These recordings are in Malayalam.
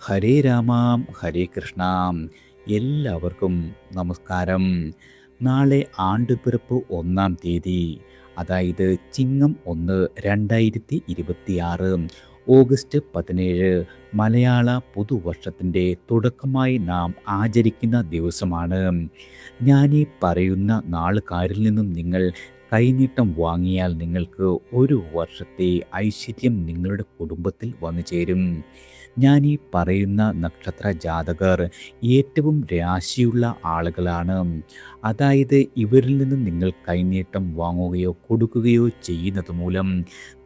ഹരേ രാമാം ഹരേ കൃഷ്ണ. എല്ലാവർക്കും നമസ്കാരം. നാളെ ആണ്ടുപിറപ്പ് 1-ാം തീയതി, അതായത് ചിങ്ങം 1, 2026, ഓഗസ്റ്റ് 17, മലയാള പുതുവർഷത്തിൻ്റെ തുടക്കമായി നാം ആചരിക്കുന്ന ദിവസമാണ്. ഞാനീ പറയുന്ന നാളുകാരിൽ നിന്നും നിങ്ങൾ കൈനീട്ടം വാങ്ങിയാൽ നിങ്ങൾക്ക് ഒരു വർഷത്തെ ഐശ്വര്യം നിങ്ങളുടെ കുടുംബത്തിൽ വന്നു ചേരും. ഞാനീ പറയുന്ന നക്ഷത്ര ജാതകർ ഏറ്റവും രാശിയുള്ള ആളുകളാണ്. അതായത് ഇവരിൽ നിന്നും നിങ്ങൾ കൈനീട്ടം വാങ്ങുകയോ കൊടുക്കുകയോ ചെയ്യുന്നത് മൂലം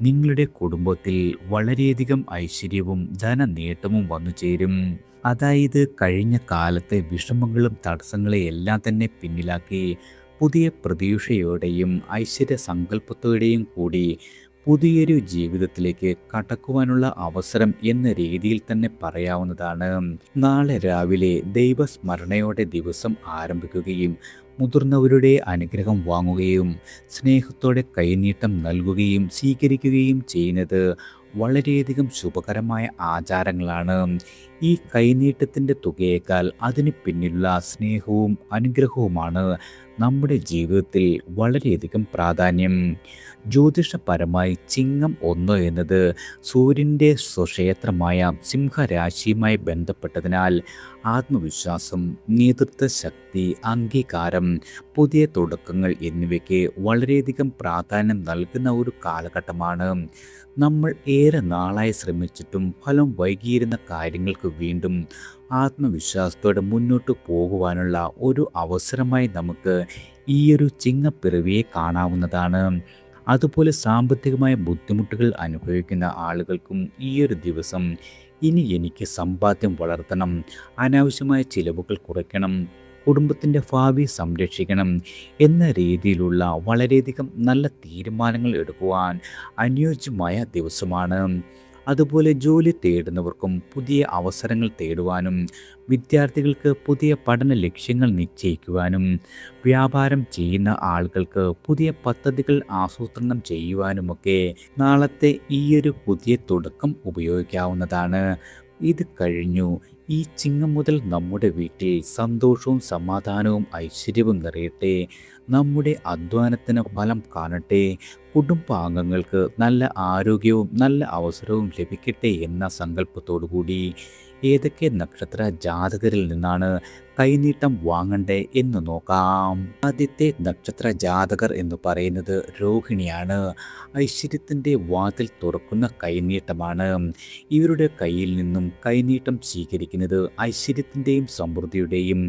നിങ്ങളുടെ കുടുംബത്തിൽ വളരെയധികം ഐശ്വര്യവും ധനനേട്ടവും വന്നു ചേരും. അതായത് കഴിഞ്ഞ കാലത്തെ വിഷമങ്ങളും തടസ്സങ്ങളെയെല്ലാം തന്നെ പിന്നിലാക്കി പുതിയ പ്രതീക്ഷയോടെയും ഐശ്വര്യ സങ്കല്പത്തോടെയും കൂടി പുതിയൊരു ജീവിതത്തിലേക്ക് കടക്കുവാനുള്ള അവസരം എന്ന രീതിയിൽ തന്നെ പറയാവുന്നതാണ്. നാളെ രാവിലെ ദൈവസ്മരണയോടെ ദിവസം ആരംഭിക്കുകയും മുതിർന്നവരുടെ അനുഗ്രഹം വാങ്ങുകയും സ്നേഹത്തോടെ കൈനീട്ടം നൽകുകയും സ്വീകരിക്കുകയും ചെയ്യുന്നത് വളരെയധികം ശുഭകരമായ ആചാരങ്ങളാണ്. ഈ കൈനീട്ടത്തിൻ്റെ തുകയേക്കാൾ അതിന് പിന്നിലുള്ള സ്നേഹവും അനുഗ്രഹവുമാണ് നമ്മുടെ ജീവിതത്തിൽ വളരെയധികം പ്രാധാന്യം. ജ്യോതിഷപരമായി ചിങ്ങം 1 എന്നത് സൂര്യൻ്റെ സ്വക്ഷേത്രമായ സിംഹരാശിയുമായി ബന്ധപ്പെട്ടതിനാൽ ആത്മവിശ്വാസം, നേതൃത്വ ശക്തി, അംഗീകാരം, പുതിയ തുടക്കങ്ങൾ എന്നിവയ്ക്ക് വളരെയധികം പ്രാധാന്യം നൽകുന്ന ഒരു കാലഘട്ടമാണ്. നമ്മൾ ഏറെ നാളായി ശ്രമിച്ചിട്ടും ഫലം വൈകിയിരുന്ന കാര്യങ്ങൾക്ക് വീണ്ടും ആത്മവിശ്വാസത്തോടെ മുന്നോട്ട് പോകുവാനുള്ള ഒരു അവസരമായി നമുക്ക് ഈയൊരു ചിങ്ങപ്പിറവിയെ കാണാവുന്നതാണ്. അതുപോലെ സാമ്പത്തികമായ ബുദ്ധിമുട്ടുകൾ അനുഭവിക്കുന്ന ആളുകൾക്കും ഈയൊരു ദിവസം ഇനി എനിക്ക് സമ്പാദ്യം വളർത്തണം, അനാവശ്യമായ ചിലവുകൾ കുറയ്ക്കണം, കുടുംബത്തിൻ്റെ ഭാവി സംരക്ഷിക്കണം എന്ന രീതിയിലുള്ള വളരെയധികം നല്ല തീരുമാനങ്ങൾ എടുക്കുവാൻ അനുയോജ്യമായ ദിവസമാണ്. അതുപോലെ ജോലി തേടുന്നവർക്കും പുതിയ അവസരങ്ങൾ തേടുവാനും, വിദ്യാർത്ഥികൾക്ക് പുതിയ പഠന ലക്ഷ്യങ്ങൾ നിശ്ചയിക്കുവാനും, വ്യാപാരം ചെയ്യുന്ന ആളുകൾക്ക് പുതിയ പദ്ധതികൾ ആസൂത്രണം ചെയ്യുവാനുമൊക്കെ നാളത്തെ ഈയൊരു പുതിയ തുടക്കം ഉപയോഗിക്കാവുന്നതാണ്. ഇത് കഴിഞ്ഞു ഈ ചിങ്ങം മുതൽ നമ്മുടെ വീട്ടിൽ സന്തോഷവും സമാധാനവും ഐശ്വര്യവും നിറയട്ടെ, നമ്മുടെ അധ്വാനത്തിന് ഫലം കാണട്ടെ, കുടുംബാംഗങ്ങൾക്ക് നല്ല ആരോഗ്യവും നല്ല അവസരവും ലഭിക്കട്ടെ എന്ന സങ്കല്പത്തോടുകൂടി ഏതൊക്കെ നക്ഷത്ര ജാതകരിൽ നിന്നാണ് കൈനീട്ടം വാങ്ങണ്ടേ എന്ന് നോക്കാം. ആദ്യത്തെ നക്ഷത്ര ജാതകർ എന്ന് പറയുന്നത് രോഹിണിയാണ്. ഐശ്വര്യത്തിൻ്റെ വാതിൽ തുറക്കുന്ന കൈനീട്ടമാണ്. ഇവരുടെ കയ്യിൽ നിന്നും കൈനീട്ടം സ്വീകരിക്കുന്നത് ഐശ്വര്യത്തിൻ്റെയും സമൃദ്ധിയുടെയും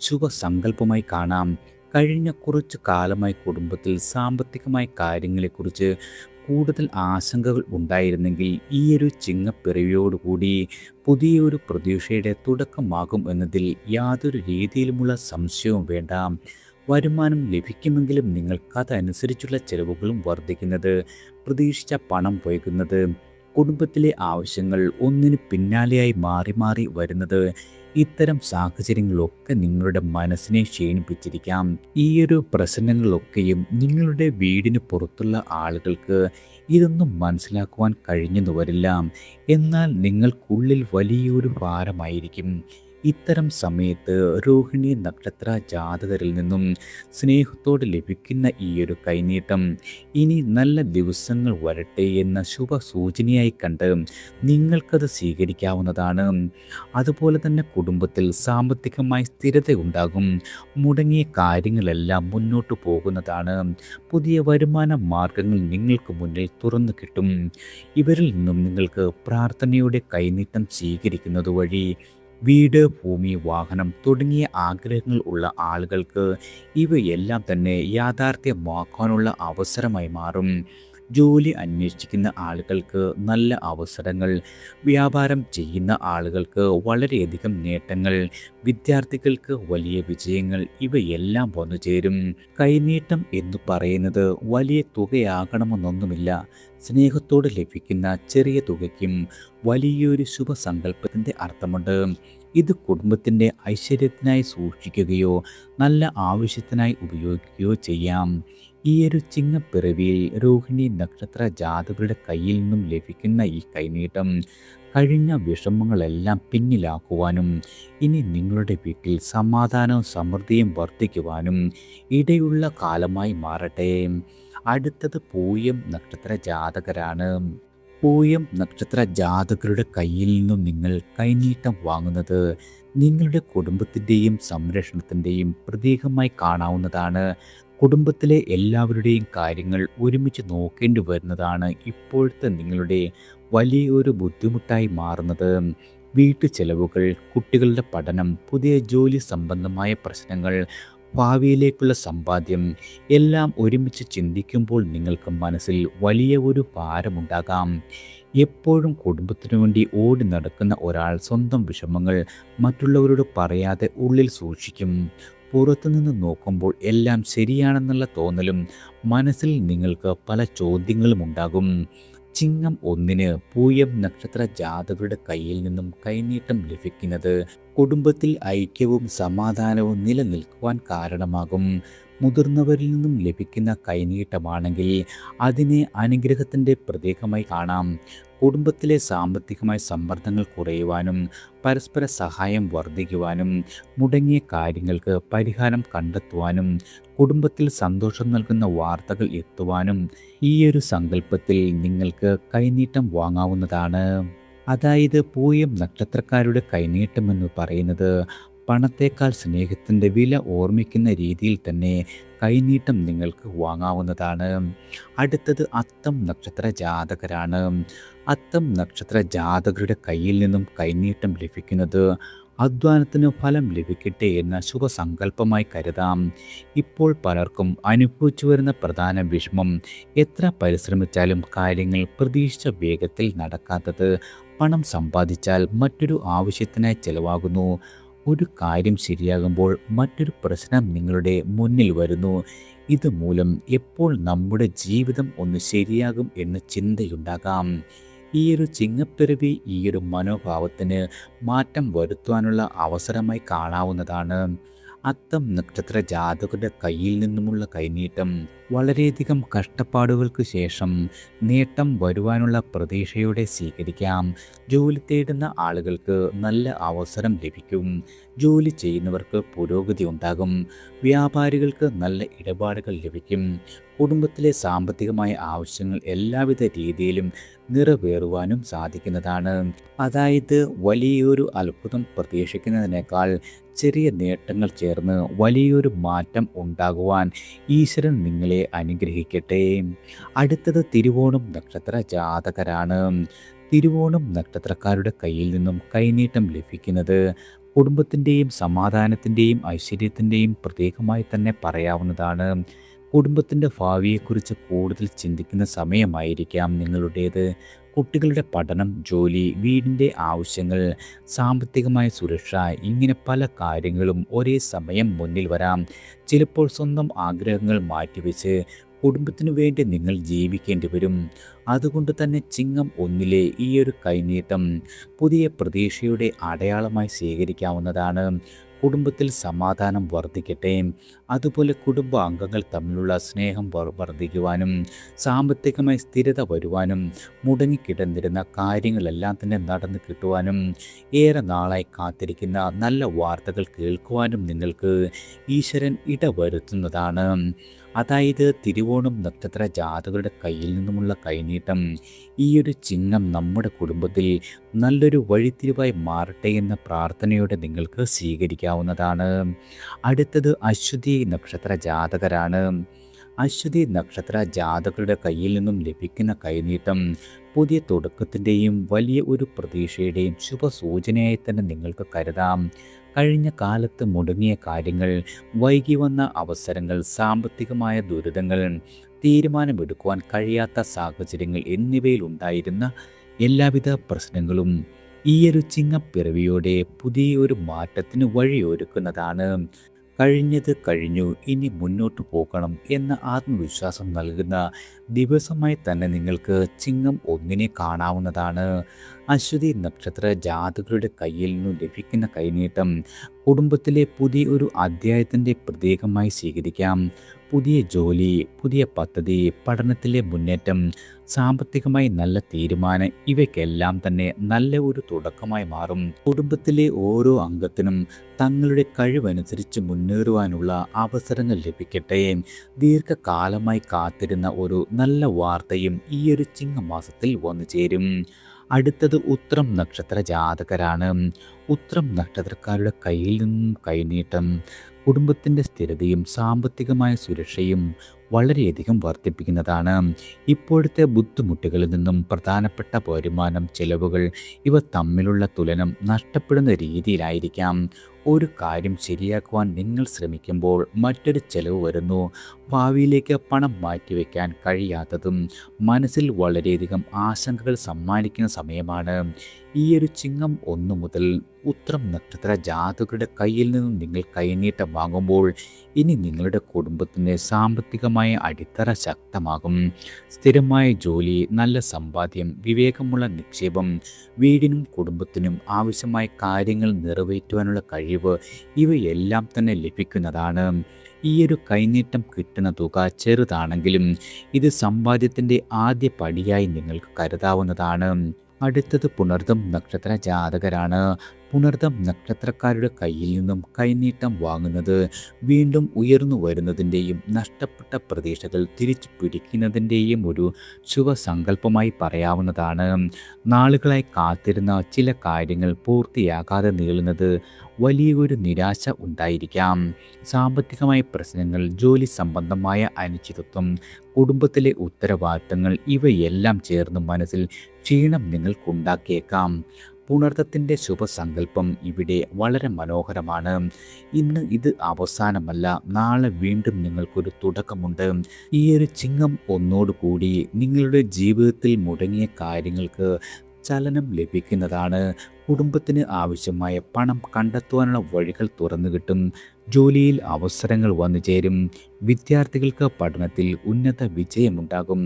ശുഭസങ്കല്പമായി കാണാം. കഴിഞ്ഞ കുറച്ചു കാലമായി കുടുംബത്തിൽ സാമ്പത്തികമായ കാര്യങ്ങളെക്കുറിച്ച് കൂടുതൽ ആശങ്കകൾ ഉണ്ടായിരുന്നെങ്കിൽ ഈയൊരു ചിങ്ങപ്പിറവിയോടുകൂടി പുതിയൊരു പ്രതീക്ഷയുടെ തുടക്കമാകും എന്നതിൽ യാതൊരു രീതിയിലുമുള്ള സംശയവും വേണ്ട. വരുമാനം ലഭിക്കുമെങ്കിലും നിങ്ങൾക്കതനുസരിച്ചുള്ള ചെലവുകളും വർദ്ധിക്കുന്നത്, പ്രതീക്ഷിച്ച പണം വൈകുന്നത്, കുടുംബത്തിലെ ആവശ്യങ്ങൾ ഒന്നിന് പിന്നാലെയായി മാറി മാറി വരുന്നത്, ഇത്തരം സാഹചര്യങ്ങളൊക്കെ നിങ്ങളുടെ മനസ്സിനെ ക്ഷീണിപ്പിച്ചിരിക്കാം. ഈയൊരു പ്രശ്നങ്ങളൊക്കെയും നിങ്ങളുടെ വീടിന് പുറത്തുള്ള ആളുകൾക്ക് ഇതൊന്നും മനസ്സിലാക്കുവാൻ കഴിഞ്ഞെന്ന് വരില്ല. എന്നാൽ നിങ്ങൾക്കുള്ളിൽ വലിയൊരു ഭാരമായിരിക്കും. ഇത്തരം സമയത്ത് രോഹിണി നക്ഷത്ര ജാതകരിൽ നിന്നും സ്നേഹത്തോടെ ലഭിക്കുന്ന ഈയൊരു കൈനീട്ടം ഇനി നല്ല ദിവസങ്ങൾ വരട്ടെ എന്ന ശുഭസൂചനയായി കണ്ട് നിങ്ങൾക്കത് സ്വീകരിക്കാവുന്നതാണ്. അതുപോലെ തന്നെ കുടുംബത്തിൽ സാമ്പത്തികമായി സ്ഥിരതയുണ്ടാകും. മുടങ്ങിയ കാര്യങ്ങളെല്ലാം മുന്നോട്ട് പോകുന്നതാണ്. പുതിയ വരുമാന മാർഗങ്ങൾ നിങ്ങൾക്ക് മുന്നിൽ തുറന്നു കിട്ടും. ഇവരിൽ നിന്നും നിങ്ങൾക്ക് പ്രാർത്ഥനയുടെ കൈനീട്ടം സ്വീകരിക്കുന്നത് വഴി വീട്, ഭൂമി, വാഹനം തുടങ്ങിയ ആഗ്രഹങ്ങൾ ഉള്ള ആളുകൾക്ക് ഇവയെല്ലാം തന്നെ യാഥാർത്ഥ്യമാക്കാനുള്ള അവസരമായി മാറും. ജോലി അന്വേഷിക്കുന്ന ആളുകൾക്ക് നല്ല അവസരങ്ങൾ, വ്യാപാരം ചെയ്യുന്ന ആളുകൾക്ക് വളരെയധികം നേട്ടങ്ങൾ, വിദ്യാർത്ഥികൾക്ക് വലിയ വിജയങ്ങൾ ഇവയെല്ലാം വന്നു ചേരും. കൈനീട്ടം എന്ന് പറയുന്നത് വലിയ തുകയാകണമെന്നൊന്നുമില്ല. സ്നേഹത്തോട് ലഭിക്കുന്ന ചെറിയ തുകയ്ക്കും വലിയൊരു ശുഭസങ്കല്പത്തിൻ്റെ അർത്ഥമുണ്ട്. ഇത് കുടുംബത്തിൻ്റെ ഐശ്വര്യത്തിനായി സൂക്ഷിക്കുകയോ നല്ല ആവശ്യത്തിനായി ഉപയോഗിക്കുകയോ ചെയ്യാം. ഈ ഒരു ചിങ്ങപ്പിറവിയിൽ രോഹിണി നക്ഷത്ര ജാതകരുടെ കയ്യിൽ നിന്നും ലഭിക്കുന്ന ഈ കൈനീട്ടം കഴിഞ്ഞ വിഷമങ്ങളെല്ലാം പിന്നിലാക്കുവാനും ഇനി നിങ്ങളുടെ വീട്ടിൽ സമാധാനവും സമൃദ്ധിയും വർദ്ധിക്കുവാനും ഇടയുള്ള കാലമായി മാറട്ടെ. അടുത്തത് പൂയം നക്ഷത്ര ജാതകരാണ്. പൂയം നക്ഷത്ര ജാതകരുടെ കയ്യിൽ നിന്നും നിങ്ങൾ കൈനീട്ടം വാങ്ങുന്നത് നിങ്ങളുടെ കുടുംബത്തിൻ്റെയും സംരക്ഷണത്തിൻ്റെയും പ്രതീകമായി കാണാവുന്നതാണ്. കുടുംബത്തിലെ എല്ലാവരുടെയും കാര്യങ്ങൾ ഒരുമിച്ച് നോക്കേണ്ടി വരുന്നതാണ് ഇപ്പോഴത്തെ നിങ്ങളുടെ വലിയൊരു ബുദ്ധിമുട്ടായി മാറുന്നത്. വീട്ടു ചെലവുകൾ, കുട്ടികളുടെ പഠനം, പുതിയ ജോലി സംബന്ധമായ പ്രശ്നങ്ങൾ, ഭാവിയിലേക്കുള്ള സമ്പാദ്യം എല്ലാം ഒരുമിച്ച് ചിന്തിക്കുമ്പോൾ നിങ്ങൾക്ക് മനസ്സിൽ വലിയ ഒരു ഭാരമുണ്ടാകാം. എപ്പോഴും കുടുംബത്തിനു വേണ്ടി ഓടി നടക്കുന്ന ഒരാൾ സ്വന്തം വിഷമങ്ങൾ മറ്റുള്ളവരോട് പറയാതെ ഉള്ളിൽ സൂക്ഷിക്കും. പുറത്തുനിന്ന് നോക്കുമ്പോൾ എല്ലാം ശരിയാണെന്നുള്ള തോന്നലും മനസ്സിൽ നിങ്ങൾക്ക് പല ചോദ്യങ്ങളും ഉണ്ടാകും. ചിങ്ങം 1 പൂയം നക്ഷത്ര ജാതകരുടെ കയ്യിൽ നിന്നും കൈനീട്ടം ലഭിക്കുന്നത് കുടുംബത്തിൽ ഐക്യവും സമാധാനവും നിലനിൽക്കുവാൻ കാരണമാകും. മുതിർന്നവരിൽ നിന്നും ലഭിക്കുന്ന കൈനീട്ടമാണെങ്കിൽ അതിനെ അനുഗ്രഹത്തിൻ്റെ പ്രതീകമായി കാണാം. കുടുംബത്തിലെ സാമ്പത്തികമായ സമ്മർദ്ദങ്ങൾ കുറയുവാനും പരസ്പര സഹായം വർദ്ധിക്കുവാനും മുടങ്ങിയ കാര്യങ്ങൾക്ക് പരിഹാരം കണ്ടെത്തുവാനും കുടുംബത്തിൽ സന്തോഷം നൽകുന്ന വാർത്തകൾ എത്തുവാനും ഈ ഒരു സങ്കല്പത്തിൽ നിങ്ങൾക്ക് കൈനീട്ടം വാങ്ങാവുന്നതാണ്. അതായത് പൂയം നക്ഷത്രക്കാരുടെ കൈനീട്ടം എന്ന് പറയുന്നത് പണത്തേക്കാൾ സ്നേഹത്തിൻ്റെ വില ഓർമ്മിക്കുന്ന രീതിയിൽ തന്നെ കൈനീട്ടം നിങ്ങൾക്ക് വാങ്ങാവുന്നതാണ്. അടുത്തത് അത്തം നക്ഷത്ര ജാതകരാണ്. അത്തം നക്ഷത്ര ജാതകരുടെ കയ്യിൽ നിന്നും കൈനീട്ടം ലഭിക്കുന്നത് അധ്വാനത്തിന് ഫലം ലഭിക്കട്ടെ എന്ന ശുഭസങ്കല്പമായി കരുതാം. ഇപ്പോൾ പലർക്കും അനുഭവിച്ചു വരുന്ന പ്രധാന വിഷമം എത്ര പരിശ്രമിച്ചാലും കാര്യങ്ങൾ പ്രതീക്ഷിച്ച വേഗത്തിൽ നടക്കാത്തത്. പണം സമ്പാദിച്ചാൽ മറ്റൊരു ആവശ്യത്തിനായി ചെലവാകുന്നു. ഒരു കാര്യം ശരിയാകുമ്പോൾ മറ്റൊരു പ്രശ്നം നിങ്ങളുടെ മുന്നിൽ വരുന്നു. ഇതുമൂലം എപ്പോൾ നമ്മുടെ ജീവിതം ഒന്ന് ശരിയാകും എന്ന ചിന്തയുണ്ടാകാം. ഈ ഒരു ചിങ്ങപ്പിറവി ഈ ഒരു മനോഭാവത്തിന് മാറ്റം വരുത്തുവാനുള്ള അവസരമായി കാണാവുന്നതാണ്. അത്തം നക്ഷത്ര ജാതകരുടെ കയ്യിൽ നിന്നുമുള്ള കൈനീട്ടം വളരെയധികം കഷ്ടപ്പാടുകൾക്ക് ശേഷം നേട്ടം വരുവാനുള്ള പ്രതീക്ഷയോടെ സ്വീകരിക്കാം. ജോലി തേടുന്ന ആളുകൾക്ക് നല്ല അവസരം ലഭിക്കും. ജോലി ചെയ്യുന്നവർക്ക് പുരോഗതി ഉണ്ടാകും. വ്യാപാരികൾക്ക് നല്ല ഇടപാടുകൾ ലഭിക്കും. കുടുംബത്തിലെ സാമ്പത്തികമായ ആവശ്യങ്ങൾ എല്ലാവിധ രീതിയിലും നിറവേറുവാനും സാധിക്കുന്നതാണ്. അതായത് വലിയൊരു അത്ഭുതം പ്രതീക്ഷിക്കുന്നതിനേക്കാൾ ചെറിയ നേട്ടങ്ങൾ ചേർന്ന് വലിയൊരു മാറ്റം ഉണ്ടാകുവാൻ ഈശ്വരൻ നിങ്ങളെ അനുഗ്രഹിക്കട്ടെ. അടുത്തത് തിരുവോണം നക്ഷത്ര ജാതകരാണ്. തിരുവോണം നക്ഷത്രക്കാരുടെ കയ്യിൽ നിന്നും കൈനീട്ടം ലഭിക്കുന്നത് കുടുംബത്തിൻ്റെയും സമാധാനത്തിൻ്റെയും ഐശ്വര്യത്തിൻ്റെയും പ്രതീകമായി തന്നെ പറയാവുന്നതാണ്. കുടുംബത്തിൻ്റെ ഭാവിയെക്കുറിച്ച് കൂടുതൽ ചിന്തിക്കുന്ന സമയമായിരിക്കാം നിങ്ങളുടേത്. കുട്ടികളുടെ പഠനം, ജോലി, വീടിൻ്റെ ആവശ്യങ്ങൾ, സാമ്പത്തികമായ സുരക്ഷ, ഇങ്ങനെ പല കാര്യങ്ങളും ഒരേ സമയം മുന്നിൽ വരാം. ചിലപ്പോൾ സ്വന്തം ആഗ്രഹങ്ങൾ മാറ്റിവെച്ച് കുടുംബത്തിനു വേണ്ടി നിങ്ങൾ ജീവിക്കേണ്ടി വരും. അതുകൊണ്ട് തന്നെ ചിങ്ങം 1 ഈ ഒരു കൈനീട്ടം പുതിയ പ്രതീക്ഷയുടെ അടയാളമായി സ്വീകരിക്കാവുന്നതാണ്. കുടുംബത്തിൽ സമാധാനം വർദ്ധിക്കട്ടെ. അതുപോലെ കുടുംബാംഗങ്ങൾ തമ്മിലുള്ള സ്നേഹം വർദ്ധിക്കുവാനും സാമ്പത്തികമായി സ്ഥിരത വരുവാനും മുടങ്ങിക്കിടന്നിരുന്ന കാര്യങ്ങളെല്ലാം തന്നെ നടന്നു കിട്ടുവാനും ഏറെ നാളായി കാത്തിരിക്കുന്ന നല്ല വാർത്തകൾ കേൾക്കുവാനും നിങ്ങൾക്ക് ഈശ്വരൻ ഇടവരുത്തുന്നതാണ്. അതായത് തിരുവോണം നക്ഷത്ര ജാതകരുടെ കയ്യിൽ നിന്നുമുള്ള കൈനീട്ടം ഈ ഒരു ചിഹ്നം നമ്മുടെ കുടുംബത്തിൽ നല്ലൊരു വഴിത്തിരിവായി മാറട്ടെ എന്ന പ്രാർത്ഥനയോടെ നിങ്ങൾക്ക് സ്വീകരിക്കാവുന്നതാണ്. അടുത്തത് അശ്വതി നക്ഷത്ര ജാതകരാണ്. അശ്വതി നക്ഷത്ര ജാതകരുടെ കയ്യിൽ നിന്നും ലഭിക്കുന്ന കൈനീട്ടം പുതിയ തുടക്കത്തിൻ്റെയും വലിയ ഒരു പ്രതീക്ഷയുടെയും ശുഭസൂചനയായി തന്നെ നിങ്ങൾക്ക് കരുതാം. കഴിഞ്ഞ കാലത്ത് മുടങ്ങിയ കാര്യങ്ങൾ, വൈകി വന്ന അവസരങ്ങൾ, സാമ്പത്തികമായ ദുരിതങ്ങൾ, തീരുമാനമെടുക്കുവാൻ കഴിയാത്ത സാഹചര്യങ്ങൾ എന്നിവയിൽ ഉണ്ടായിരുന്ന എല്ലാവിധ പ്രശ്നങ്ങളും ഈ ഒരു ചിങ്ങപ്പിറവിയോടെ പുതിയൊരു മാറ്റത്തിന് വഴിയൊരുക്കുന്നതാണ്. കഴിഞ്ഞത് കഴിഞ്ഞു, ഇനി മുന്നോട്ട് പോകണം എന്ന ആത്മവിശ്വാസം നൽകുന്ന ദിവസമായി തന്നെ നിങ്ങൾക്ക് ചിങ്ങം 1 കാണാവുന്നതാണ്. അശ്വതി നക്ഷത്ര ജാതകരുടെ കയ്യിൽ നിന്നും ലഭിക്കുന്ന കൈനീട്ടം കുടുംബത്തിലെ പുതിയ ഒരു അധ്യായത്തിൻ്റെ പ്രതീകമായി സ്വീകരിക്കാം. പുതിയ ജോലി, പുതിയ പദ്ധതി, പഠനത്തിലെ മുന്നേറ്റം, സാമ്പത്തികമായി നല്ല തീരുമാനം, ഇവയ്ക്കെല്ലാം തന്നെ നല്ല ഒരു തുടക്കമായി മാറും. കുടുംബത്തിലെ ഓരോ അംഗത്തിനും തങ്ങളുടെ കഴിവനുസരിച്ച് മുന്നേറുവാനുള്ള അവസരങ്ങൾ ലഭിക്കട്ടെ. ദീർഘകാലമായി കാത്തിരുന്ന ഒരു നല്ല വാർത്തയും ഈ ഒരു ചിങ്ങമാസത്തിൽ വന്നു ചേരും. അടുത്തത് ഉത്രം നക്ഷത്ര ജാതകരാണ്. ഉത്രം നക്ഷത്രക്കാരുടെ കയ്യിൽ നിന്നും കൈനീട്ടം കുടുംബത്തിൻ്റെ സ്ഥിരതയും സാമ്പത്തികമായ സുരക്ഷയും വളരെയധികം വർദ്ധിപ്പിക്കുന്നതാണ്. ഇപ്പോഴത്തെ ബുദ്ധിമുട്ടുകളിൽ നിന്നും പ്രധാനപ്പെട്ട വരുമാനം, ചെലവുകൾ ഇവ തമ്മിലുള്ള തുലനം നഷ്ടപ്പെടുന്ന രീതിയിലായിരിക്കാം. ഒരു കാര്യം ശരിയാക്കുവാൻ നിങ്ങൾ ശ്രമിക്കുമ്പോൾ മറ്റൊരു ചെലവ് വരുന്നു. ഭാവിയിലേക്ക് പണം മാറ്റിവെക്കാൻ കഴിയാത്തതും മനസ്സിൽ വളരെയധികം ആശങ്കകൾ സമ്മാനിക്കുന്ന സമയമാണ്. ഈ ഒരു ചിങ്ങം 1 മുതൽ ഉത്രം നക്ഷത്ര ജാതകരുടെ കയ്യിൽ നിന്നും നിങ്ങൾ കൈനീട്ടം വാങ്ങുമ്പോൾ ഇനി നിങ്ങളുടെ കുടുംബത്തിൻ്റെ സാമ്പത്തികമായ അടിത്തറ ശക്തമാകും. സ്ഥിരമായ ജോലി, നല്ല സമ്പാദ്യം, വിവേകമുള്ള നിക്ഷേപം, വീടിനും കുടുംബത്തിനും ആവശ്യമായ കാര്യങ്ങൾ നിറവേറ്റുവാനുള്ള കഴിവ് ഇവയെല്ലാം തന്നെ ലഭിക്കുന്നതാണ്. ഈ ഒരു കൈനീട്ടം കിട്ടുന്ന തുക ചെറുതാണെങ്കിലും ഇത് സമ്പാദ്യത്തിൻ്റെ ആദ്യ പടിയായി നിങ്ങൾക്ക് കരുതാവുന്നതാണ്. അടുത്തത് പുണർതം നക്ഷത്ര ജാതകരാണ്. പുണർതം നക്ഷത്രക്കാരുടെ കയ്യിൽ നിന്നും കൈനീട്ടം വാങ്ങുന്നത് വീണ്ടും ഉയർന്നു വരുന്നതിൻ്റെയും നഷ്ടപ്പെട്ട പ്രതീക്ഷകൾ തിരിച്ചു പിടിക്കുന്നതിൻ്റെയും ഒരു ശുഭസങ്കല്പമായി പറയാവുന്നതാണ്. നാളുകളായി കാത്തിരുന്ന ചില കാര്യങ്ങൾ പൂർത്തിയാകാതെ നീളുന്നത് വലിയൊരു നിരാശ ഉണ്ടായിരിക്കാം. സാമ്പത്തികമായ പ്രശ്നങ്ങൾ, ജോലി സംബന്ധമായ അനിശ്ചിതത്വം, കുടുംബത്തിലെ ഉത്തരവാദിത്തങ്ങൾ ഇവയെല്ലാം ചേർന്ന് മനസ്സിൽ ക്ഷീണം നിങ്ങൾക്കുണ്ടാക്കിയേക്കാം. പുണർത്തത്തിൻ്റെ ശുഭസങ്കല്പം ഇവിടെ വളരെ മനോഹരമാണ്. ഇന്ന് ഇത് അവസാനമല്ല, നാളെ വീണ്ടും നിങ്ങൾക്കൊരു തുടക്കമുണ്ട്. ഈ ഒരു ചിങ്ങം ഒന്നോടുകൂടി നിങ്ങളുടെ ജീവിതത്തിൽ മുടങ്ങിയ കാര്യങ്ങൾക്ക് ചലനം ലഭിക്കുന്നതാണ്. കുടുംബത്തിന് ആവശ്യമായ പണം കണ്ടെത്തുവാനുള്ള വഴികൾ തുറന്നു കിട്ടും. ജോലിയിൽ അവസരങ്ങൾ വന്നു ചേരും. വിദ്യാർത്ഥികൾക്ക് പഠനത്തിൽ ഉന്നത വിജയമുണ്ടാകും.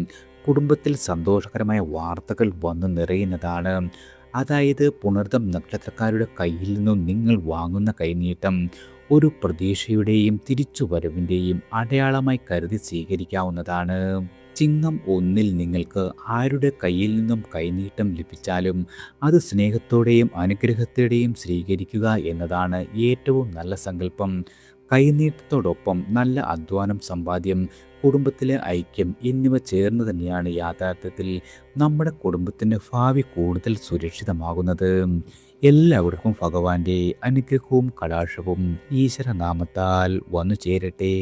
കുടുംബത്തിൽ സന്തോഷകരമായ വാർത്തകൾ വന്നു നിറയുന്നതാണ്. അതായത് പുണർതം നക്ഷത്രക്കാരുടെ കയ്യിൽ നിന്നും നിങ്ങൾ വാങ്ങുന്ന കൈനീട്ടം ഒരു പ്രതീക്ഷയുടെയും തിരിച്ചുവരവിൻ്റെയും അടയാളമായി കരുതി സ്വീകരിക്കാവുന്നതാണ്. ചിങ്ങം 1 നിങ്ങൾക്ക് ആരുടെ കയ്യിൽ നിന്നും കൈനീട്ടം ലഭിച്ചാലും അത് സ്നേഹത്തോടെയും അനുഗ്രഹത്തോടെയും സ്വീകരിക്കുക എന്നതാണ് ഏറ്റവും നല്ല സങ്കല്പം. കൈനീട്ടത്തോടൊപ്പം നല്ല അധ്വാനം, സമ്പാദ്യം, കുടുംബത്തിലെ ഐക്യം എന്നിവ ചേർന്ന് തന്നെയാണ് യാഥാർത്ഥ്യത്തിൽ നമ്മുടെ കുടുംബത്തിൻ്റെ ഭാവി കൂടുതൽ സുരക്ഷിതമാകുന്നത്. എല്ലാവർക്കും ഭഗവാന്റെ അനുഗ്രഹവും കടാക്ഷവും ഈശ്വരനാമത്താൽ വന്നു ചേരട്ടെ.